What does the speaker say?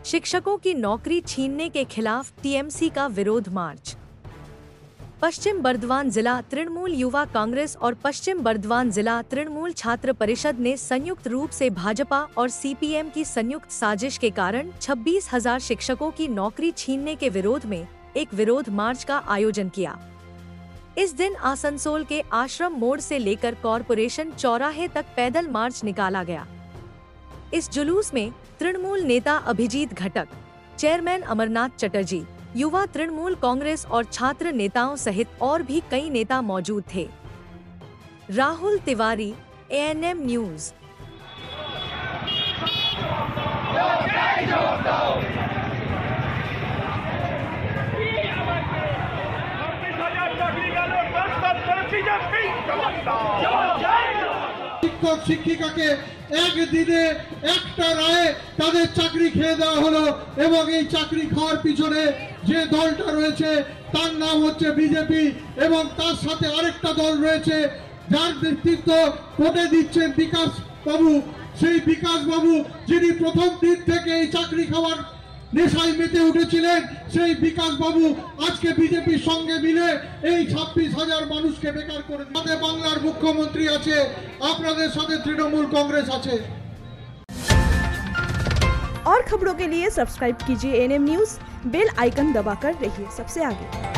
शिक्षकों की नौकरी छीनने के खिलाफ टीएमसी का विरोध मार्च। पश्चिम बर्दवान जिला तृणमूल युवा कांग्रेस और पश्चिम बर्दवान जिला तृणमूल छात्र परिषद ने संयुक्त रूप से भाजपा और सीपीएम की संयुक्त साजिश के कारण 26,000 शिक्षकों की नौकरी छीनने के विरोध में एक विरोध मार्च का आयोजन किया। इस दिन आसनसोल के आश्रम मोड़ से लेकर कॉरपोरेशन चौराहे तक पैदल मार्च निकाला गया। इस जुलूस में तृणमूल नेता अभिजीत घटक, चेयरमैन अमरनाथ चटर्जी, युवा तृणमूल कांग्रेस और छात्र नेताओं सहित और भी कई नेता मौजूद थे। Rahul Tiwari, ANM news. শিক্ষক শিক্ষিকাকে একদিনে একটা রায়ে তাদের চাকরি খেয়ে দেওয়া হলো এবং এই চাকরি খাওয়ার পিছনে যে দলটা রয়েছে তার নাম হচ্ছে বিজেপি এবং তার সাথে আরেকটা দল রয়েছে যার নেতৃত্ব কোটে দিচ্ছেন বিকাশ বাবু। সেই বিকাশ বাবু যিনি প্রথম দিন থেকে এই চাকরি খাওয়ার নেশায় মেতে উঠেছিলেন, সেই বিকাশ বাবু আজকে বিজেপির সঙ্গে মিলে এই 26,000 মানুষকে বেকার করে দিয়েছে। বাংলার মুখ্যমন্ত্রী আছে, আপনাদের সাথে তৃণমূল कांग्रेस আছে। और खबरों के लिए सब्सक्राइब कीजिए एएनएम न्यूज, बेल आइकन दबाकर रहिए सबसे आगे।